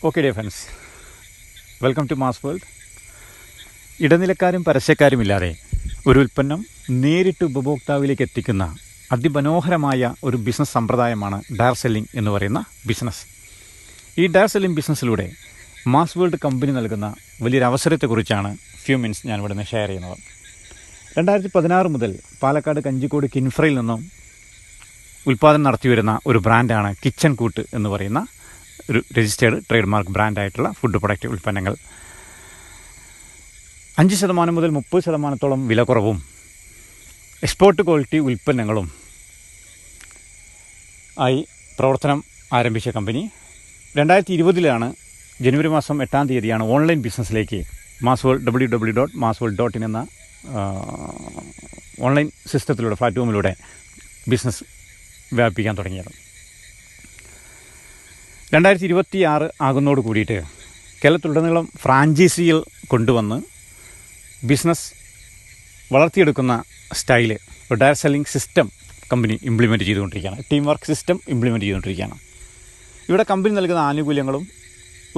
Okay dear friends, welcome to Mass World. ഇടനിലക്കാരും പരസ്യക്കാരുമില്ലാതെ ഒരു ഉൽപ്പന്നം നേരിട്ട് ഉപഭോക്താവിലേക്ക് എത്തിക്കുന്ന അതിമനോഹരമായ ഒരു ബിസിനസ് സമ്പ്രദായമാണ് ഡയറക്റ്റ് സെല്ലിംഗ് എന്ന് പറയുന്ന ബിസിനസ്. ഈ ഡയറക്റ്റ് സെല്ലിംഗ് ബിസിനസ്സിലൂടെ മാസ് വേൾഡ് കമ്പനി നൽകുന്ന വലിയൊരു അവസരത്തെക്കുറിച്ചാണ് ഫ്യൂ മിനിറ്റ്സ് ഞാനിവിടെ നിന്ന് ഷെയർ ചെയ്യുന്നത്. 2016 മുതൽ പാലക്കാട് കഞ്ചിക്കോട് കിൻഫ്രയിൽ നിന്നും ഉൽപ്പാദനം നടത്തിവരുന്ന ഒരു ബ്രാൻഡാണ് കിച്ചൺ കൂട്ട് എന്ന് പറയുന്ന ഒരു രജിസ്റ്റേർഡ് ട്രേഡ് മാർക്ക് ബ്രാൻഡായിട്ടുള്ള ഫുഡ് പ്രൊഡക്റ്റ് ഉൽപ്പന്നങ്ങൾ. 5% മുതൽ 30% വില കുറവും എക്സ്പോർട്ട് ക്വാളിറ്റി ഉൽപ്പന്നങ്ങളും ആയി പ്രവർത്തനം ആരംഭിച്ച കമ്പനി 2020 ജനുവരി മാസം 8 തീയതിയാണ് ഓൺലൈൻ ബിസിനസ്സിലേക്ക് മാസ് വേൾഡ് www.massworld.in എന്ന ഓൺലൈൻ സിസ്റ്റത്തിലൂടെ പ്ലാറ്റ്ഫോമിലൂടെ ബിസിനസ് വ്യാപിപ്പിക്കാൻ തുടങ്ങിയത്. 2026 ആകുന്നതോട് കൂടിയിട്ട് കേരളത്തിലുടനീളം ഫ്രാഞ്ചൈസികൾ കൊണ്ടുവന്ന് ബിസിനസ് വളർത്തിയെടുക്കുന്ന സ്റ്റൈല് ഒരു direct selling system company implement ചെയ്തുകൊണ്ടിരിക്കുകയാണ്. ടീം വർക്ക് സിസ്റ്റം ഇംപ്ലിമെൻറ്റ് ചെയ്തുകൊണ്ടിരിക്കുകയാണ്. ഇവിടെ കമ്പനി നൽകുന്ന ആനുകൂല്യങ്ങളും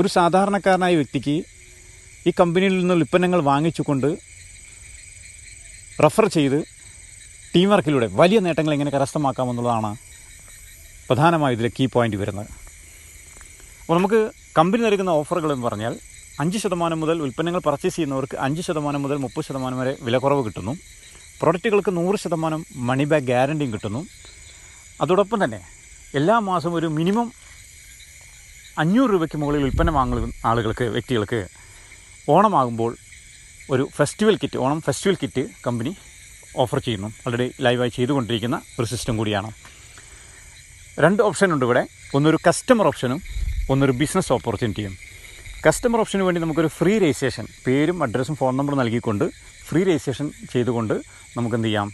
ഒരു സാധാരണക്കാരനായ വ്യക്തിക്ക് ഈ കമ്പനിയിൽ നിന്ന് ഉൽപ്പന്നങ്ങൾ വാങ്ങിച്ചുകൊണ്ട് റെഫർ ചെയ്ത് ടീം വർക്കിലൂടെ വലിയ നേട്ടങ്ങൾ എങ്ങനെ കരസ്ഥമാക്കാമെന്നുള്ളതാണ് പ്രധാനമായും ഇതിലെ കീ പോയിൻ്റ് വരുന്നത്. അപ്പോൾ നമുക്ക് കമ്പനി നൽകുന്ന ഓഫറുകൾ എന്ന് പറഞ്ഞാൽ 5% മുതൽ ഉൽപ്പന്നങ്ങൾ പർച്ചേസ് ചെയ്യുന്നവർക്ക് 5% മുതൽ 30% വരെ വിലക്കുറവ് കിട്ടുന്നു. പ്രൊഡക്റ്റുകൾക്ക് 100% മണി ബാക്ക് ഗ്യാരണ്ടിയും കിട്ടുന്നു. അതോടൊപ്പം തന്നെ എല്ലാ മാസവും ഒരു മിനിമം 500 രൂപയ്ക്ക് മുകളിൽ ഉൽപ്പന്നം വാങ്ങുന്ന ആളുകൾക്ക്, വ്യക്തികൾക്ക് ഓണമാകുമ്പോൾ ഒരു festival kit, Onam festival kit company offer ചെയ്യുന്നു. ഓൾറെഡി ലൈവായി ചെയ്തുകൊണ്ടിരിക്കുന്ന ഒരു സിസ്റ്റം കൂടിയാണ്. 2 ഓപ്ഷനുണ്ട് ഇവിടെ. ഒന്നൊരു കസ്റ്റമർ ഓപ്ഷനും ഒന്നൊരു ബിസിനസ് ഓപ്പർച്യൂണിറ്റിയും. കസ്റ്റമർ ഓപ്ഷന് വേണ്ടി നമുക്കൊരു ഫ്രീ രജിസ്ട്രേഷൻ, പേരും അഡ്രസ്സും ഫോൺ നമ്പറും നൽകിക്കൊണ്ട് ഫ്രീ രജിസ്ട്രേഷൻ ചെയ്തുകൊണ്ട് നമുക്ക് എന്ത് ചെയ്യാം,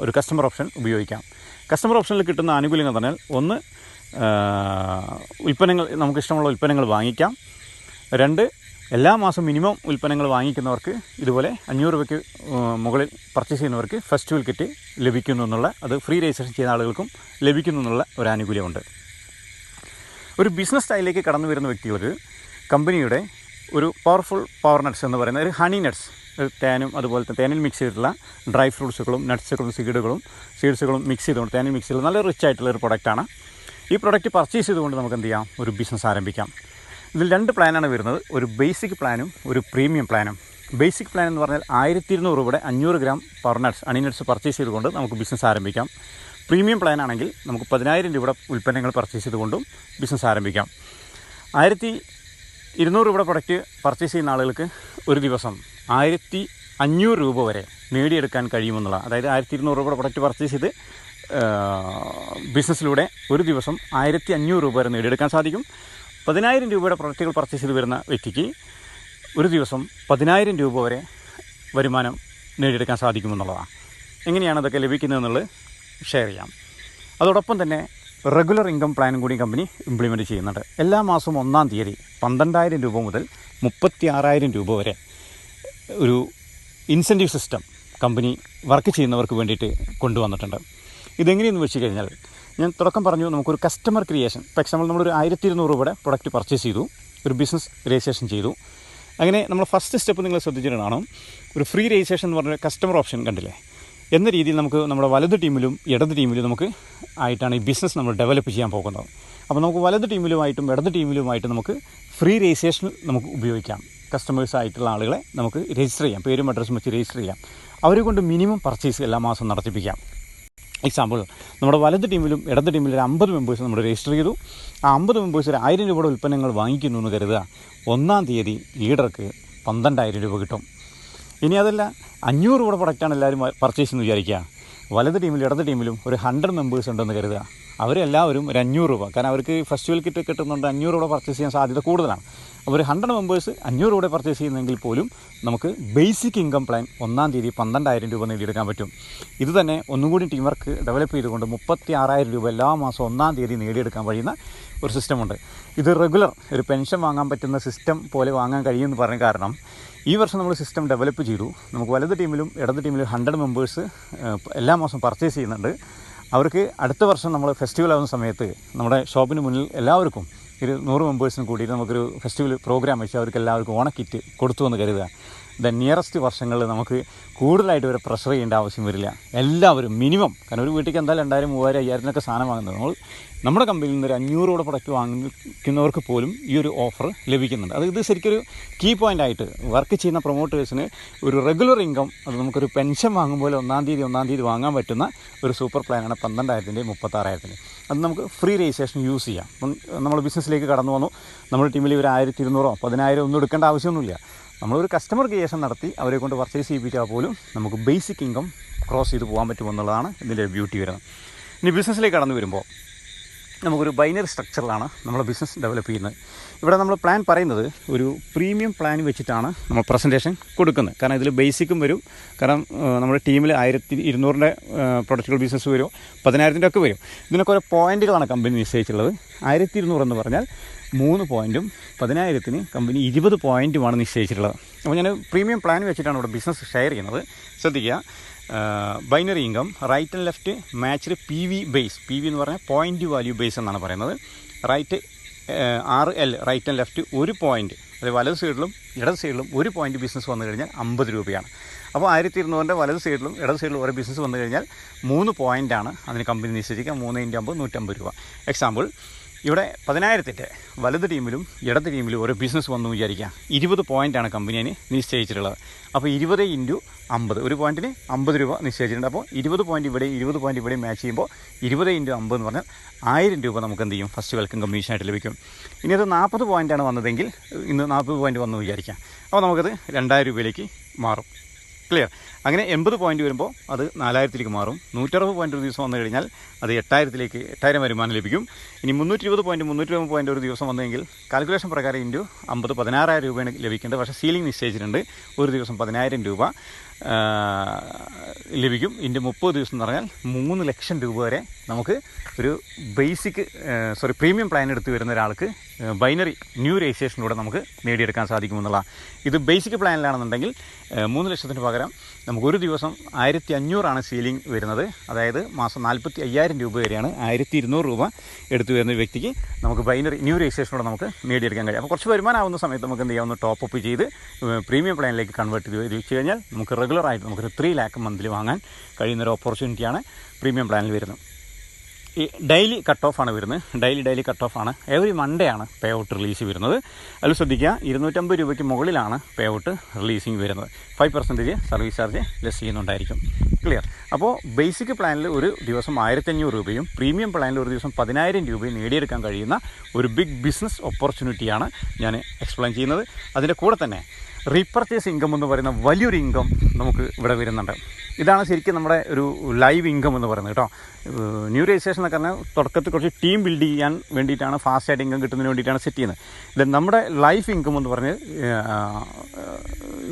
ഒരു കസ്റ്റമർ ഓപ്ഷൻ ഉപയോഗിക്കാം. കസ്റ്റമർ ഓപ്ഷനിൽ കിട്ടുന്ന ആനുകൂല്യങ്ങൾ എന്ന് പറഞ്ഞാൽ, ഒന്ന്, ഉൽപ്പന്നങ്ങൾ, നമുക്കിഷ്ടമുള്ള ഉൽപ്പന്നങ്ങൾ വാങ്ങിക്കാം. 2, എല്ലാ മാസവും മിനിമം ഉൽപ്പന്നങ്ങൾ വാങ്ങിക്കുന്നവർക്ക് ഇതുപോലെ 500 രൂപയ്ക്ക് മുകളിൽ പർച്ചേസ് ചെയ്യുന്നവർക്ക് ഫെസ്റ്റിവൽ കിറ്റ് ലഭിക്കുന്നു എന്നുള്ള, അത് ഫ്രീ രജിസ്ട്രേഷൻ ചെയ്യുന്ന ആളുകൾക്കും ലഭിക്കുന്നു എന്നുള്ള ഒരു ആനുകൂല്യമുണ്ട്. ഒരു ബിസിനസ് സ്റ്റൈലിലേക്ക് കടന്നു വരുന്ന വ്യക്തികൾക്ക് കമ്പനിയുടെ ഒരു പവർ നട്ട്സ് എന്ന് പറയുന്ന ഒരു ഹണി നട്ട്സ്, തേനും അതുപോലെ തന്നെ തേനിൽ മിക്സ് ചെയ്തിട്ടുള്ള ഡ്രൈ ഫ്രൂട്ട്സുകളും നട്ട്സുകളും സീഡ്സുകളും മിക്സ് ചെയ്തുകൊണ്ട് തേനിൽ മിക്സ് ചെയ്ത് നല്ല റിച്ച് ആയിട്ടുള്ള ഒരു പ്രൊഡക്റ്റാണ്. ഈ പ്രൊഡക്റ്റ് പർച്ചേസ് ചെയ്തുകൊണ്ട് നമുക്ക് എന്ത് ചെയ്യാം, ഒരു ബിസിനസ് ആരംഭിക്കാം. ഇതിൽ 2 പ്ലാനാണ് വരുന്നത്. ഒരു ബേസിക് പ്ലാനും ഒരു പ്രീമിയം പ്ലാനും. ബേസിക് പ്ലാൻ എന്ന് പറഞ്ഞാൽ 1200 രൂപയുടെ 500 gram power nuts, honey nuts purchase ചെയ്തുകൊണ്ട് നമുക്ക് ബിസിനസ് ആരംഭിക്കാം. പ്രീമിയം പ്ലാൻ ആണെങ്കിൽ നമുക്ക് 10,000 രൂപയുടെ ഉൽപ്പന്നങ്ങൾ പർച്ചേസ് ചെയ്തുകൊണ്ടും ബിസിനസ് ആരംഭിക്കാം. 1200 രൂപയുടെ പ്രൊഡക്റ്റ് പർച്ചേസ് ചെയ്യുന്ന ആളുകൾക്ക് ഒരു ദിവസം 1500 രൂപ വരെ നേടിയെടുക്കാൻ കഴിയുമെന്നുള്ള, അതായത് 1200 രൂപയുടെ പ്രൊഡക്റ്റ് പർച്ചേസ് ചെയ്ത് ബിസിനസ്സിലൂടെ ഒരു ദിവസം 1500 രൂപ വരെ നേടിയെടുക്കാൻ സാധിക്കും. 10,000 രൂപയുടെ പ്രൊഡക്റ്റുകൾ പർച്ചേസ് ചെയ്ത് വരുന്ന വ്യക്തിക്ക് ഒരു ദിവസം 10,000 രൂപ വരെ വരുമാനം നേടിയെടുക്കാൻ സാധിക്കുമെന്നുള്ളതാണ്. എങ്ങനെയാണ് ഇതൊക്കെ ലഭിക്കുന്നതെന്നുള്ളത് ഷെയർ ചെയ്യാം. അതോടൊപ്പം തന്നെ റെഗുലർ ഇൻകം പ്ലാനും കൂടി കമ്പനി ഇംപ്ലിമെൻറ്റ് ചെയ്യുന്നുണ്ട്. എല്ലാ മാസവും 1 തീയതി 12,000 രൂപ മുതൽ 36,000 രൂപ വരെ ഒരു ഇൻസെൻറ്റീവ് സിസ്റ്റം കമ്പനി വർക്ക് ചെയ്യുന്നവർക്ക് വേണ്ടിയിട്ട് കൊണ്ടുവന്നിട്ടുണ്ട്. ഇതെങ്ങനെയെന്ന് വെച്ച് കഴിഞ്ഞാൽ, ഞാൻ തുടക്കം പറഞ്ഞു, നമുക്കൊരു കസ്റ്റമർ ക്രിയേഷൻ. ഇപ്പോൾ എക്സാമ്പിൾ നമ്മളൊരു 1200 രൂപയുടെ പ്രൊഡക്റ്റ് പർച്ചേസ് ചെയ്തു, ഒരു ബിസിനസ് രജിസ്ട്രേഷൻ ചെയ്തു. അങ്ങനെ നമ്മൾ ഫസ്റ്റ് സ്റ്റെപ്പ് നിങ്ങൾ ശ്രദ്ധിച്ചിട്ടുണ്ടാണ്, ഒരു ഫ്രീ രജിസ്ട്രേഷൻ എന്ന് പറഞ്ഞ കസ്റ്റമർ ഓപ്ഷൻ കണ്ടില്ലേ എന്ന രീതിയിൽ നമുക്ക് നമ്മുടെ വലത് ടീമിലും ഇടത് ടീമിലും നമുക്ക് ആയിട്ടാണ് ഈ ബിസിനസ് നമ്മൾ ഡെവലപ്പ് ചെയ്യാൻ പോകുന്നത്. അപ്പോൾ നമുക്ക് വലത് ടീമിലുമായിട്ടും ഇടത് ടീമിലുമായിട്ട് നമുക്ക് ഫ്രീ രജിസ്ട്രേഷൻ നമുക്ക് ഉപയോഗിക്കാം. കസ്റ്റമേഴ്സ് ആയിട്ടുള്ള ആളുകളെ നമുക്ക് രജിസ്റ്റർ ചെയ്യാം, പേരും അഡ്രസ്സും വെച്ച് രജിസ്റ്റർ ചെയ്യാം. അവരെ കൊണ്ട് മിനിമം പർച്ചേസ് എല്ലാ മാസവും നടത്തിപ്പിക്കാം. എക്സാമ്പിൾ, നമ്മുടെ വലത് ടീമിലും ഇടത് ടീമിലും ഒരു 50 മെമ്പേഴ്സ് നമ്മൾ രജിസ്റ്റർ ചെയ്തു. ആ 50 മെമ്പേഴ്സ് ഒരു 1000 രൂപയുടെ ഉൽപ്പന്നങ്ങൾ വാങ്ങിക്കുന്നു എന്ന് കരുതുക. 1 തീയതി ലീഡർക്ക് 12,000 രൂപ കിട്ടും. ഇനി അതല്ല, 500 രൂപയുടെ പ്രൊഡക്റ്റാണ് എല്ലാവരും പർച്ചേസ് എന്ന് വിചാരിക്കുക. വലത് ടീമിലും ഇടത് ടീമിലും ഒരു 100 മെമ്പേഴ്സ് ഉണ്ടെന്ന് കരുതുക. അവരെല്ലാവരും ഒരു 500 രൂപ, കാരണം അവർക്ക് ഫെസ്റ്റിവൽ കിറ്റ് കിട്ടുന്നുണ്ട്, 500 രൂപ പർച്ചേസ് ചെയ്യാൻ സാധ്യത കൂടുതലാണ്. അപ്പോൾ ഒരു 100 മെമ്പേഴ്സ് 500 രൂപ പർച്ചേസ് ചെയ്യുന്നെങ്കിൽ പോലും നമുക്ക് ബേസിക് ഇൻകം പ്ലാൻ 1 തീയതി 12,000 രൂപ നേടിയെടുക്കാൻ പറ്റും. ഇത് തന്നെ ഒന്നും കൂടി ടീം വർക്ക് ഡെവലപ്പ് ചെയ്തുകൊണ്ട് 36,000 രൂപ എല്ലാ മാസം 1 തീയതി നേടിയെടുക്കാൻ കഴിയുന്ന ഒരു സിസ്റ്റമുണ്ട്. ഇത് റെഗുലർ ഒരു പെൻഷൻ വാങ്ങാൻ പറ്റുന്ന സിസ്റ്റം പോലെ വാങ്ങാൻ കഴിയുമെന്ന് പറയാൻ കാരണം, ഈ വർഷം നമ്മൾ സിസ്റ്റം ഡെവലപ്പ് ചെയ്തു. നമുക്ക് വലത് ടീമിലും ഇടത് ടീമിലും 100 മെമ്പേഴ്സ് എല്ലാ മാസം പർച്ചേസ് ചെയ്യുന്നുണ്ട്. അവർക്ക് അടുത്ത വർഷം നമ്മൾ ഫെസ്റ്റിവൽ ആവുന്ന സമയത്ത് നമ്മുടെ ഷോപ്പിന് മുന്നിൽ എല്ലാവർക്കും ഒരു 100 മെമ്പേഴ്സിനും കൂടിയിട്ട് നമുക്കൊരു ഫെസ്റ്റിവൽ പ്രോഗ്രാം വെച്ച് അവർക്ക് എല്ലാവർക്കും ഓണക്കിറ്റ് കൊടുത്തു എന്ന് കരുതുക. നിയറസ്റ്റ് വർഷങ്ങളിൽ നമുക്ക് കൂടുതലായിട്ട് ഒരു പ്രഷർ ചെയ്യേണ്ട ആവശ്യം വരില്ല. എല്ലാവരും മിനിമം, കാരണം ഒരു വീട്ടിലേക്ക് എന്തായാലും 2000, 3000, 5000 സാധനം വാങ്ങുന്നത് നമ്മുടെ കമ്പനിയിൽ നിന്ന് ഒരു 500 പ്രൊഡക്റ്റ് വാങ്ങിക്കുന്നവർക്ക് പോലും ഈ ഒരു ഓഫർ ലഭിക്കുന്നുണ്ട്. ഇത് ശരിക്കൊരു കീ പോയിൻ്റായിട്ട് വർക്ക് ചെയ്യുന്ന പ്രൊമോട്ടേഴ്സിന് ഒരു റെഗുലർ ഇൻകം, അത് നമുക്കൊരു പെൻഷൻ വാങ്ങുമ്പോൾ 1-ാം തീയതി വാങ്ങാൻ പറ്റുന്ന ഒരു സൂപ്പർ പ്ലാനാണ് 12,000-ൻ്റെയും 36,000-ൻ്റെയും. അത് നമുക്ക് ഫ്രീ രജിസ്ട്രേഷൻ യൂസ് ചെയ്യാം. അപ്പം നമ്മൾ ബിസിനസ്സിലേക്ക് കടന്നു വന്നു, നമ്മുടെ ടീമിൽ ഒരു 1200 10,000 ഒന്നും എടുക്കേണ്ട ആവശ്യമൊന്നുമില്ല. നമ്മളൊരു കസ്റ്റമർ ക്രിയേഷൻ നടത്തി അവരെ കൊണ്ട് പർച്ചേസ് ചെയ്യിപ്പിച്ചാൽ പോലും നമുക്ക് ബേസിക് ഇൻകം ക്രോസ് ചെയ്ത് പോകാൻ പറ്റുമെന്നുള്ളതാണ് ഇതിൻ്റെ ബ്യൂട്ടി വരുന്നത്. ഇനി ബിസിനസ്സിലേക്ക് കടന്നു വരുമ്പോൾ നമുക്കൊരു ബൈനറി സ്ട്രക്ചറിലാണ് നമ്മൾ ബിസിനസ് ഡെവലപ്പ് ചെയ്യുന്നത്. ഇവിടെ നമ്മൾ പ്ലാൻ പറയുന്നത് ഒരു പ്രീമിയം പ്ലാൻ വെച്ചിട്ടാണ് നമ്മൾ പ്രസൻറ്റേഷൻ കൊടുക്കുന്നത്. കാരണം ഇതിൽ ബേസിക്കും വരും, കാരണം നമ്മുടെ ടീമിൽ 1200-ൻ്റെ പ്രൊഡക്റ്റുകൾ ബിസിനസ് വരും, 10,000-ൻ്റെ ഒക്കെ വരും. ഇതിനൊക്കെ ഓരോ പോയിൻറ്റുകളാണ് കമ്പനി നിശ്ചയിച്ചിട്ടുള്ളത്. 1200 എന്ന് പറഞ്ഞാൽ 3 പോയിൻറ്റും 10,000-ന് കമ്പനി 20 പോയിൻറ്റുമാണ് നിശ്ചയിച്ചിട്ടുള്ളത്. അപ്പോൾ ഞാൻ പ്രീമിയം പ്ലാൻ വെച്ചിട്ടാണ് ഇവിടെ ബിസിനസ് ഷെയർ ചെയ്യുന്നത്. ശ്രദ്ധിക്കുക, binary income right and left matched PV ബേസ്. PV എന്ന് പറഞ്ഞാൽ പോയിൻ്റ് വാല്യൂ ബേസ് എന്നാണ് പറയുന്നത്. Right 6L right and left 1 point, അതായത് വലത് സൈഡിലും ഇടത് സൈഡിലും 1 പോയിൻറ്റ് ബിസിനസ് വന്നു കഴിഞ്ഞാൽ 50 രൂപയാണ്. അപ്പോൾ 1200-ൻ്റെ വലത് സൈഡിലും ഇടത് സൈഡിലും ഓരോ ബിസിനസ് വന്നു കഴിഞ്ഞാൽ 3 പോയിൻ്റാണ് അതിന് കമ്പനി നിശ്ചയിക്കുക. 3 × 50 150 രൂപ. എക്സാമ്പിൾ, ഇവിടെ 10,000-ൻ്റെ വലത് ടീമിലും ഇടത് ടീമിലും ഓരോ ബിസിനസ് വന്നു വിചാരിക്കുക. 20 പോയിൻ്റാണ് കമ്പനി അതിന് നിശ്ചയിച്ചിട്ടുള്ളത്. അപ്പോൾ 20 × 50, 1 പോയിൻറ്റിന് 50 രൂപ നിശ്ചയിച്ചിട്ടുണ്ട്. അപ്പോൾ 20 പോയിൻറ്റ് ഇവിടെ 20 പോയിൻറ്റ് ഇവിടെ മാച്ച് ചെയ്യുമ്പോൾ 20 × 50 എന്ന് പറഞ്ഞാൽ 1000 രൂപ നമുക്ക് എന്ത് ചെയ്യും, ഫസ്റ്റ് വെൽക്കം കമ്മീഷനായിട്ട് ലഭിക്കും. ഇനി അത് 40 പോയിൻ്റാണ് വന്നതെങ്കിൽ, ഇന്ന് 40 പോയിൻറ്റ് വന്നു വിചാരിക്കാം, അപ്പോൾ നമുക്കത് 2000 രൂപയിലേക്ക് മാറും. ക്ലിയർ? അങ്ങനെ 80 പോയിൻറ്റ് വരുമ്പോൾ അത് 4000-ലേക്ക് മാറും. 160 പോയിൻറ്റ് ഒരു ദിവസം വന്നു കഴിഞ്ഞാൽ അത് 8,000 വരുമാനം ലഭിക്കും. ഇനി 320 പോയിൻറ്റ് 330 പോയിൻറ്റ് ഒരു ദിവസം വന്നെങ്കിൽ കാൽക്കുലേഷൻ പ്രകാരം × 50 16,000 രൂപയാണ് ലഭിക്കേണ്ടത്. പക്ഷേ സീലിംഗ് നിശ്ചയിച്ചിട്ടുണ്ട്, ഒരു ദിവസം 10,000 രൂപ ലഭിക്കും. ഇതിൻ്റെ 30 ദിവസം എന്ന് പറഞ്ഞാൽ 3 ലക്ഷം രൂപ വരെ നമുക്ക് ഒരു പ്രീമിയം പ്ലാൻ എടുത്ത് വരുന്ന ഒരാൾക്ക് ബൈനറി ന്യൂ രജിസ്ട്രേഷനിലൂടെ നമുക്ക് നേടിയെടുക്കാൻ സാധിക്കുമെന്നുള്ളതാണ്. ഇത് ബേസിക് പ്ലാനിലാണെന്നുണ്ടെങ്കിൽ 3 ലക്ഷത്തിന് പകരം നമുക്ക് ഒരു ദിവസം 1500 സീലിംഗ് വരുന്നത്. അതായത് മാസം 45,000 രൂപ വരെയാണ് 1200 രൂപ എടുത്തു വരുന്ന വ്യക്തിക്ക് നമുക്ക് ബൈനറി ന്യൂ രജിസ്ട്രേഷനോടെ നമുക്ക് നേടിയെടുക്കാൻ കഴിയും. അപ്പോൾ കുറച്ച് വരുമാനമാവുന്ന സമയത്ത് നമുക്ക് എന്ത് ചെയ്യാവുന്ന ടോപ്പ് അപ്പ് ചെയ്ത് പ്രീമിയം പ്ലാനിലേക്ക് കൺവേർട്ട് ചെയ്ത് വെച്ച് കഴിഞ്ഞാൽ നമുക്ക് റെഗുലറായിട്ട് നമുക്കൊരു 3 lakh മന്ത്ലി വാങ്ങാൻ കഴിയുന്നൊരു ഓപ്പർച്യൂണിറ്റിയാണ് പ്രീമിയം പ്ലാനിൽ വരുന്നത്. ഈ ഡെയിലി കട്ട് ഓഫാണ് വരുന്നത്. ഡെയിലി കട്ട് ഓഫാണ്. എവറി മൺഡേ ആണ് പേ ഔട്ട് റിലീസ് വരുന്നത്. അതിൽ ശ്രദ്ധിക്കുക, 250 രൂപയ്ക്ക് മുകളിലാണ് പേ ഔട്ട് റിലീസിങ് വരുന്നത്. 5% സർവീസ് ചാർജ് ലെസ് ചെയ്യുന്നുണ്ടായിരിക്കും. ക്ലിയർ? അപ്പോൾ ബേസിക് പ്ലാനിൽ ഒരു ദിവസം 1500 രൂപയും പ്രീമിയം പ്ലാനിൽ ഒരു ദിവസം 10,000 രൂപയും നേടിയെടുക്കാൻ കഴിയുന്ന ഒരു ബിഗ് ബിസിനസ് ഓപ്പർച്യൂണിറ്റിയാണ് ഞാൻ എക്സ്പ്ലെയിൻ ചെയ്യുന്നത്. അതിൻ്റെ കൂടെ തന്നെ റീപർച്ചേസ് ഇൻകം എന്ന് പറയുന്ന വലിയൊരു ഇൻകം നമുക്ക് ഇവിടെ വരുന്നുണ്ട്. ഇതാണ് ശരിക്കും നമ്മുടെ ഒരു ലൈവ് ഇൻകം എന്ന് പറയുന്നത് കേട്ടോ. ന്യൂ രജിസ്ട്രേഷൻ എന്നൊക്കെ പറഞ്ഞാൽ തുടക്കത്തിൽ കുറച്ച് ടീം ബിൽഡ് ചെയ്യാൻ വേണ്ടിയിട്ടാണ്, ഫാസ്റ്റായിട്ട് ഇൻകം കിട്ടുന്നതിന് വേണ്ടിയിട്ടാണ് സെറ്റ് ചെയ്യുന്നത്. ഇത് നമ്മുടെ ലൈഫ് ഇൻകം എന്ന് പറഞ്ഞ്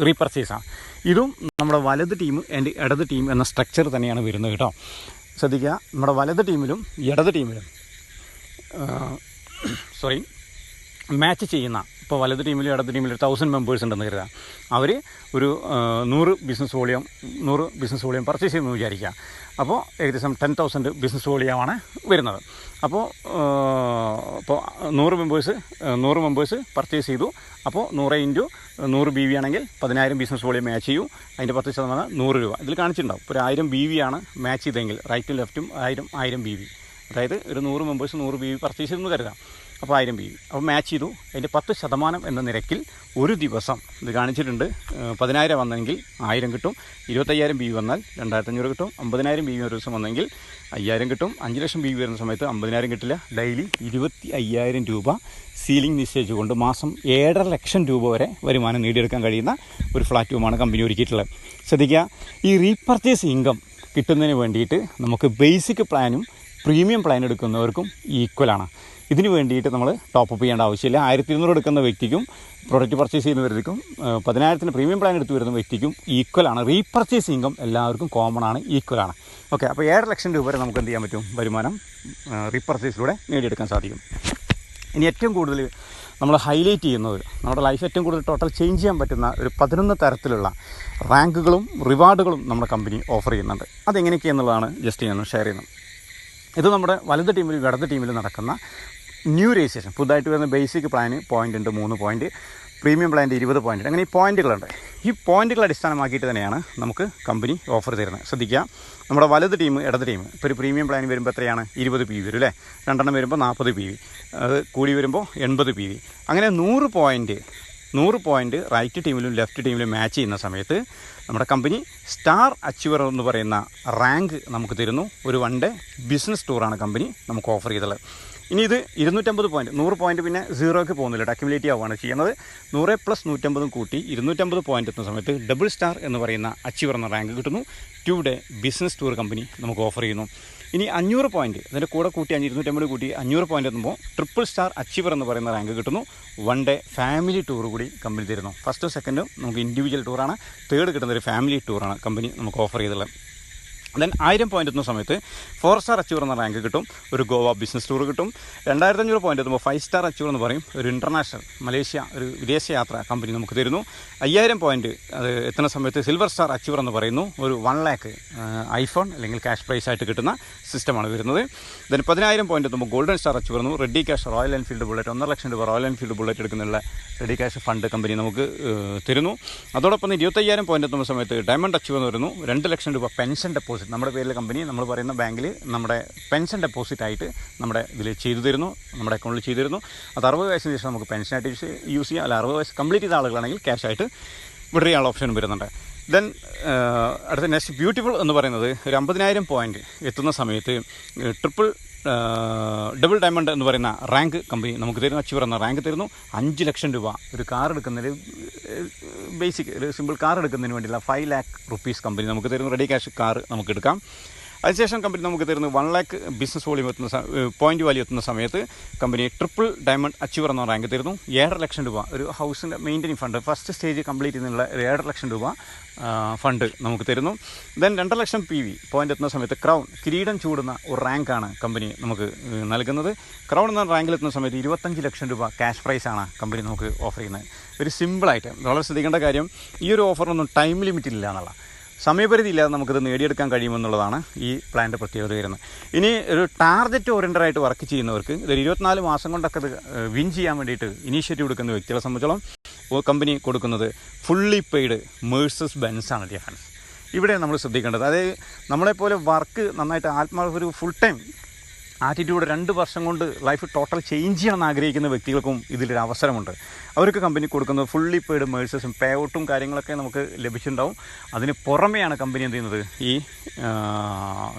റീപർച്ചേസാണ്. ഇതും നമ്മുടെ വലത് ടീം ആൻഡ് ഇടത് ടീം എന്ന സ്ട്രക്ചർ തന്നെയാണ് വരുന്നത് കേട്ടോ. ശ്രദ്ധിക്കുക, നമ്മുടെ വലത് ടീമിലും ഇടത് ടീമിലും മാച്ച് ചെയ്യുന്ന, ഇപ്പോൾ വലത് ടീമിലും ഇടത് ടീമിലും 1000 മെമ്പേഴ്സ് ഉണ്ടെന്ന് കരുതാം. അവർ ഒരു 100 ബിസിനസ് വോളിയം പർച്ചേസ് ചെയ്യുമെന്ന് വിചാരിക്കുക. അപ്പോൾ ഏകദേശം 10,000 ബിസിനസ് വോളിയമാണ് വരുന്നത്. അപ്പോൾ 100 മെമ്പേഴ്സ് പർച്ചേസ് ചെയ്തു. അപ്പോൾ 100 × 100 BV ആണെങ്കിൽ 10,000 ബിസിനസ് വോളിയം മാച്ച് ചെയ്യും. അതിൻ്റെ 10% 100 രൂപ ഇതിൽ കാണിച്ചിട്ടുണ്ടാവും. ഇപ്പോൾ ഒരു 1000 BV ആണ് മാച്ച് ചെയ്തെങ്കിൽ റൈറ്റും ലെഫ്റ്റും 1000 BV, അതായത് ഒരു 100 മെമ്പേഴ്സ് 100 BV പർച്ചേസ് ചെയ്തെന്ന് കരുതാം. അപ്പോൾ 1000 BV അപ്പോൾ മാച്ച് ചെയ്തു. അതിൻ്റെ 10% എന്ന നിരക്കിൽ ഒരു ദിവസം ഇത് കാണിച്ചിട്ടുണ്ട്. 10,000 വന്നെങ്കിൽ 1000 കിട്ടും. 25,000 BV വന്നാൽ 2,500 കിട്ടും. 50,000 BV ഒരു ദിവസം വന്നെങ്കിൽ 5,000 കിട്ടും. 5 ലക്ഷം BV വരുന്ന സമയത്ത് 50,000 കിട്ടില്ല. ഡെയിലി 25,000 രൂപ സീലിംഗ് നിശ്ചയിച്ചുകൊണ്ട് മാസം 7.5 ലക്ഷം രൂപ വരെ വരുമാനം നേടിയെടുക്കാൻ കഴിയുന്ന ഒരു പ്ലാറ്റ്ഫോമാണ് കമ്പനി ഒരുക്കിയിട്ടുള്ളത്. ശ്രദ്ധിക്കുക, ഈ റീപർച്ചേസ് ഇൻകം കിട്ടുന്നതിന് വേണ്ടിയിട്ട് നമുക്ക് ബേസിക് പ്ലാനും പ്രീമിയം പ്ലാൻ എടുക്കുന്നവർക്കും ഈക്വലാണ്. ഇതിന് വേണ്ടിയിട്ട് നമ്മൾ ടോപ്പ് ചെയ്യേണ്ട ആവശ്യമില്ല. 1200 എടുക്കുന്ന വ്യക്തിക്കും പ്രൊഡക്റ്റ് പർച്ചേസ് ചെയ്യുന്ന വ്യക്തിക്കും 10,000 പ്രീമിയം പ്ലാൻ എടുത്ത് വരുന്ന വ്യക്തിക്കും ഈക്വലാണ്. റീപർച്ചേസ് ഇൻകം എല്ലാവർക്കും കോമൺ ആണ്, ഈക്വലാണ്. ഓക്കെ, അപ്പോൾ 7 ലക്ഷം രൂപ വരെ നമുക്ക് എന്ത് ചെയ്യാൻ പറ്റും, വരുമാനം റീപർച്ചേസിലൂടെ നേടിയെടുക്കാൻ സാധിക്കും. ഇനി ഏറ്റവും കൂടുതൽ നമ്മൾ ഹൈലൈറ്റ് ചെയ്യുന്നത്, നമ്മുടെ ലൈഫ് ഏറ്റവും കൂടുതൽ ടോട്ടൽ ചേഞ്ച് ചെയ്യാൻ പറ്റുന്ന ഒരു 11 തരത്തിലുള്ള റാങ്കുകളും റിവാർഡുകളും നമ്മുടെ കമ്പനി ഓഫർ ചെയ്യുന്നുണ്ട്. അതെങ്ങനെയൊക്കെയെന്നുള്ളതാണ് ജസ്റ്റ് ഞാൻ ഷെയർ ചെയ്യുന്നത്. ഇത് നമ്മുടെ വലത് ടീമിലും ഇടത് ടീമിലും നടക്കുന്ന ന്യൂ രജിസ്ട്രേഷൻ പുതുതായിട്ട് വരുന്ന ബേസിക് പ്ലാന് പോയിൻ്റ് ഉണ്ട് 3 പോയിൻറ്റ്, പ്രീമിയം പ്ലാൻ്റെ 20 പോയിൻറ്റ്, അങ്ങനെ ഈ പോയിൻറ്റുകളുണ്ട്. ഈ പോയിൻറ്റുകൾ അടിസ്ഥാനമാക്കിയിട്ട് തന്നെയാണ് നമുക്ക് കമ്പനി ഓഫർ തരുന്നത്. ശ്രദ്ധിക്കുക, നമ്മുടെ വലത് ടീം ഇടത് ടീം ഇപ്പോൾ ഒരു പ്രീമിയം പ്ലാൻ വരുമ്പോൾ എത്രയാണ് 20 PV വരും അല്ലേ, 2 വരുമ്പോൾ 40 PV, അത് കൂടി വരുമ്പോൾ 80 PV. അങ്ങനെ 100 പോയിൻറ്റ് റൈറ്റ് ടീമിലും ലെഫ്റ്റ് ടീമിലും മാച്ച് ചെയ്യുന്ന സമയത്ത് നമ്മുടെ കമ്പനി സ്റ്റാർ അച്ചീവർ എന്ന് പറയുന്ന റാങ്ക് നമുക്ക് തരുന്നു. ഒരു 1 ഡേ ബിസിനസ് ടൂറാണ് കമ്പനി നമുക്ക് ഓഫർ ചെയ്തത്. ഇനി ഇത് 250 പോയിൻറ്റ്, 100 പോയിൻറ്റ് പിന്നെ 0ക്ക് പോകുന്നില്ല, അക്യുമുലേറ്റ് ആവുകയാണ് ചെയ്യുന്നത്. 100 + 150 കൂട്ടി 250 പോയിൻറ്റ് എത്തുന്ന സമയത്ത് ഡബിൾ സ്റ്റാർ എന്ന് പറയുന്ന അച്ചീവർ എന്ന റാങ്ക് കിട്ടുന്നു. 2 ഡേ ബിസിനസ് ടൂർ കമ്പനി നമുക്ക് ഓഫർ ചെയ്യുന്നു. ഇനി 500 പോയിൻറ്റ്, അതിൻ്റെ കൂടെ കൂട്ടി 250 കൂട്ടി 500 പോയിൻറ്റ് എത്തുമ്പോൾ ട്രിപ്പിൾ സ്റ്റാർ അച്ചീവർ എന്ന് പറയുന്ന റാങ്ക് കിട്ടുന്നു. 1 ഡേ ഫാമിലി ടൂർ കൂടി കമ്പനി തരുന്നു. ഫസ്റ്റും സെക്കൻഡും നമുക്ക് ഇൻഡിവിജ്വൽ ടൂറാണ്, തേർഡ് കിട്ടുന്നൊരു ഫാമിലി ടൂറാണ് കമ്പനി നമുക്ക് ഓഫർ ചെയ്തുള്ളത്. ദെൻ 1000 പോയിൻറ്റ് എത്തുന്ന സമയത്ത് 4 സ്റ്റാർ അച്ചീവർ എന്ന റാങ്ക് കിട്ടും, ഒരു ഗോവ ബിസിനസ് ടൂർ കിട്ടും. 2500 പോയിൻറ്റ് എത്തുമ്പോൾ 5 സ്റ്റാർ അച്ചീവർ എന്ന് പറയും, ഒരു ഇൻ്റർനാഷണൽ മലേഷ്യ ഒരു വിദേശ യാത്ര കമ്പനി നമുക്ക് തരുന്നു. 5000 പോയിൻറ്റ് അത് എത്തുന്ന സമയത്ത് സിൽവർ സ്റ്റാർ അച്ചീവർ എന്ന് പറയുന്നു, ഒരു 1 lakh ഐഫോൺ അല്ലെങ്കിൽ ക്യാഷ് പ്രൈസ് ആയിട്ട് കിട്ടുന്ന സിസ്റ്റമാണ് വരുന്നത്. ദെൻ 10000 പോയിൻറ്റ് എത്തുമ്പോൾ ഗോൾഡൻ സ്റ്റാർ അച്ചീവർ എന്ന് ready cash Royal Enfield bullet 1.5 lakh രൂപ റോയൽ എൻഫീൽഡ് ബുള്ളറ്റ് എടുക്കുന്നുള്ള റെഡി ക്യാഷ് ഫണ്ട് കമ്പനി നമുക്ക് തരുന്നു. അതോടൊപ്പം 25000 പോയിൻറ്റ് എത്തുന്ന സമയത്ത് ഡയമണ്ട് അച്ചീവർ എന്ന് വരുന്നു, 2 ലക്ഷം രൂപ പെൻഷൻ ഡെപ്പോസിറ്റ് നമ്മുടെ പേരിലെ കമ്പനി നമ്മൾ പറയുന്ന ബാങ്കിൽ നമ്മുടെ പെൻഷൻ ഡെപ്പോസിറ്റ് ആയിട്ട് നമ്മുടെ ഇതിൽ ചെയ്തു തരുന്നു, നമ്മുടെ അക്കൗണ്ടിൽ ചെയ്തു തരുന്നു. അത് 60 വയസ്സിന് ശേഷം നമുക്ക് പെൻഷനായിട്ട് യൂസ് ചെയ്യാം, അല്ല 60 വയസ്സ് കംപ്ലീറ്റ് ചെയ്ത ആളുകളാണെങ്കിൽ ക്യാഷായിട്ട് വിഡ്രോ ചെയ്യാനുള്ള ഓപ്ഷനും വരുന്നുണ്ട്. ദെൻ അടുത്ത നെക്സ്റ്റ് ബ്യൂട്ടിഫുൾ എന്ന് പറയുന്നത് ഒരു 50000 പോയിൻറ്റ് എത്തുന്ന സമയത്ത് ട്രിപ്പിൾ ഡബിൾ ഡയമണ്ട് എന്ന് പറയുന്ന റാങ്ക് കമ്പനി നമുക്ക് തരുന്നു, അച്ചീവർ എന്ന റാങ്ക് തരുന്നു. 5 ലക്ഷം രൂപ ഒരു കാർ എടുക്കുന്നതിന് ബേസിക് ഒരു സിമ്പിൾ കാർ എടുക്കുന്നതിന് വേണ്ടിയുള്ള 5 lakh rupees കമ്പനി നമുക്ക് തരുന്നു. റെഡി ക്യാഷ് കാർ നമുക്ക് എടുക്കാം. അതിനുശേഷം കമ്പനി നമുക്ക് തരുന്നത് 1 lakh ബിസിനസ് വോളിയം എത്തുന്ന പോയിൻറ്റ് വാല്യൂ എത്തുന്ന സമയത്ത് കമ്പനി ട്രിപ്പിൾ ഡയമണ്ട് അച്ചീവർ എന്ന റാങ്ക് തരുന്നു. 7.5 ലക്ഷം രൂപ ഒരു ഹൗസിൻ്റെ മെയിൻ്റെനിങ് ഫണ്ട് ഫസ്റ്റ് സ്റ്റേജ് കംപ്ലീറ്റ് ചെയ്യുന്നതിനുള്ള 7.5 ലക്ഷം രൂപ ഫണ്ട് നമുക്ക് തരുന്നു. ദെൻ 2 ലക്ഷം PV പോയിൻ്റ് എത്തുന്ന സമയത്ത് ക്രൗൺ കിരീടം ചൂടുന്ന ഒരു റാങ്കാണ് കമ്പനി നമുക്ക് നൽകുന്നത്. ക്രൗൺ എന്ന റാങ്കിലെത്തുന്ന സമയത്ത് 25 ലക്ഷം രൂപ ക്യാഷ് പ്രൈസാണ് കമ്പനി നമുക്ക് ഓഫർ ചെയ്യുന്നത്. ഒരു സിമ്പിളായിട്ട് വളരെ ശ്രദ്ധിക്കേണ്ട കാര്യം, ഈ ഒരു ഓഫറിനൊന്നും ടൈം ലിമിറ്റ് ഇല്ല എന്നുള്ള, സമയപരിധി ഇല്ലാതെ നമുക്കിത് നേടിയെടുക്കാൻ കഴിയുമെന്നുള്ളതാണ് ഈ പ്ലാൻ്റെ പ്രത്യേകത വരുന്നത്. ഇനി ഒരു ടാർഗറ്റ് ഓറിയൻറ്റഡ് ആയിട്ട് വർക്ക് ചെയ്യുന്നവർക്ക് ഇതൊരു 24 മാസം കൊണ്ടൊക്കെ ഇത് വിൻ ചെയ്യാൻ വേണ്ടിയിട്ട് ഇനീഷ്യേറ്റീവ് എടുക്കുന്ന വ്യക്തികളെ സംബന്ധിച്ചോളം കമ്പനി കൊടുക്കുന്നത് ഫുള്ളി പെയ്ഡ് മേഴ്സസ് ബെൻസാണ് ഡിഫൻസ്. ഇവിടെ നമ്മൾ ശ്രദ്ധിക്കേണ്ടത്, അതായത് നമ്മളെപ്പോലെ വർക്ക് നന്നായിട്ട് ഒരു ഫുൾ ടൈം ആറ്റിറ്റ്യൂഡ് 2 വർഷം കൊണ്ട് ലൈഫ് ടോട്ടൽ ചേഞ്ച് ചെയ്യണമെന്ന് ആഗ്രഹിക്കുന്ന വ്യക്തികൾക്കും ഇതിലൊരു അവസരമുണ്ട്. അവർക്ക് കമ്പനി കൊടുക്കുന്നത് ഫുള്ളി പെയ്ഡ് മേഴ്സസും പേ ഔട്ടും കാര്യങ്ങളൊക്കെ നമുക്ക് ലഭിച്ചിട്ടുണ്ടാവും. അതിന് പുറമെയാണ് കമ്പനി എന്ത് ചെയ്യുന്നത്, ഈ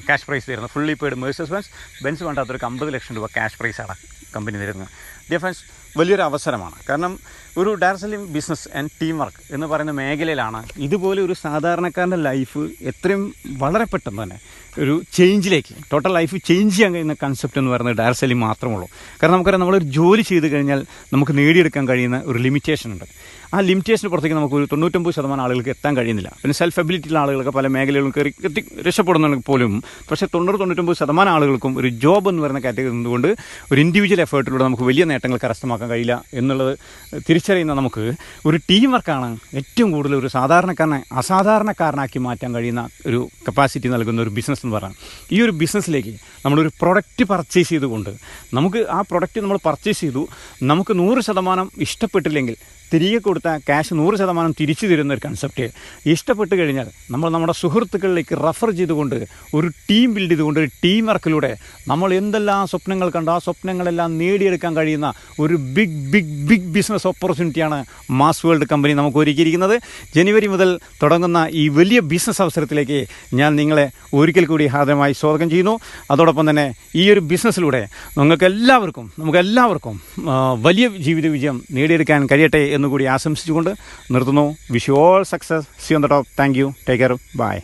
ക്യാഷ് പ്രൈസ് തരുന്നത്. ഫുള്ളി പെയ്ഡ് മേഴ്സസ് ബെൻസ് വേണ്ടാത്തൊരു 50 ലക്ഷം രൂപ ക്യാഷ് പ്രൈസാണ് കമ്പനി തരുന്നത്. ഡിഫൻസ് വലിയൊരു അവസരമാണ്. കാരണം ഒരു direct selling business and team work എന്ന് പറയുന്ന മേഖലയിലാണ് ഇതുപോലെ ഒരു സാധാരണക്കാരൻ്റെ ലൈഫ് എത്രയും വളരെ പെട്ടെന്ന് തന്നെ ഒരു ചേഞ്ചിലേക്ക് ടോട്ടൽ ലൈഫ് ചേഞ്ച് ചെയ്യാൻ കഴിയുന്ന കൺസെപ്റ്റ് എന്ന് പറയുന്നത് ഡയറക്ട് സെല്ലിംഗ് മാത്രമുള്ളൂ. കാരണം നമുക്കറിയാം, നമ്മളൊരു ജോലി ചെയ്ത് കഴിഞ്ഞാൽ നമുക്ക് നേടിയെടുക്കാൻ കഴിയുന്ന ഒരു ലിമിറ്റേഷൻ ഉണ്ട്. ആ ലിമിറ്റേഷന് പുറത്തേക്ക് നമുക്ക് ഒരു 99% ആളുകൾക്ക് എത്താൻ കഴിയുന്നില്ല. പിന്നെ സെൽഫ് എബിലിറ്റിയുള്ള ആളുകൾക്ക് പല മേഖലകളും കയറി രക്ഷപ്പെടുന്നുണ്ടെങ്കിൽ പോലും പക്ഷേ 90-99% ആളുകൾക്കും ഒരു ജോബ് എന്ന് പറയുന്ന കാറ്റഗറി നിന്നുകൊണ്ട് ഒരു ഇൻഡിവിജ്വൽ എഫേർട്ടിലൂടെ നമുക്ക് വലിയ നേട്ടങ്ങൾ കരസ്ഥമാക്കാൻ കഴിയില്ല എന്നുള്ളത് തിരിച്ചറിയുന്ന നമുക്ക് ഒരു ടീം വർക്കാണ് ഏറ്റവും കൂടുതൽ ഒരു സാധാരണക്കാരനെ അസാധാരണക്കാരനാക്കി മാറ്റാൻ കഴിയുന്ന ഒരു കപ്പാസിറ്റി നൽകുന്ന ഒരു ബിസിനസ് എന്ന് പറയുന്നത്. ഈ ഒരു ബിസിനസ്സിലേക്ക് നമ്മളൊരു പ്രൊഡക്റ്റ് പർച്ചേസ് ചെയ്തുകൊണ്ട് നമുക്ക് ആ പ്രൊഡക്റ്റ് നമ്മൾ പർച്ചേസ് ചെയ്തു, നമുക്ക് 100% ഇഷ്ടപ്പെട്ടില്ലെങ്കിൽ തിരികെ കൊടുത്ത ക്യാഷ് 100% തിരിച്ചു തരുന്ന ഒരു കൺസെപ്റ്റ്. ഇഷ്ടപ്പെട്ട് കഴിഞ്ഞാൽ നമ്മൾ നമ്മുടെ സുഹൃത്തുക്കളിലേക്ക് റെഫർ ചെയ്തുകൊണ്ട് ഒരു ടീം ബിൽഡ് ചെയ്തുകൊണ്ട് ഒരു ടീം വർക്കിലൂടെ നമ്മൾ എന്തെല്ലാം സ്വപ്നങ്ങൾ കണ്ടോ ആ സ്വപ്നങ്ങളെല്ലാം നേടിയെടുക്കാൻ കഴിയുന്ന ഒരു ബിഗ് ബിസിനസ് ഓപ്പർച്യൂണിറ്റിയാണ് മാസ് വേൾഡ് കമ്പനി നമുക്ക് ഒരുക്കിയിരിക്കുന്നത്. ജനുവരി മുതൽ തുടങ്ങുന്ന ഈ വലിയ ബിസിനസ് അവസരത്തിലേക്ക് ഞാൻ നിങ്ങളെ ഒരിക്കൽ കൂടി ഹാർദമായി സ്വാഗതം ചെയ്യുന്നു. അതോടൊപ്പം തന്നെ ഈ ഒരു ബിസിനസ്സിലൂടെ നമുക്കെല്ലാവർക്കും വലിയ ജീവിത വിജയം നേടിയെടുക്കാൻ കഴിയട്ടെ എന്നുകൂടി ആശംസിച്ചുകൊണ്ട് നിർത്തുന്നു. Wish you all success. See on the top. Thank you. Take care. By.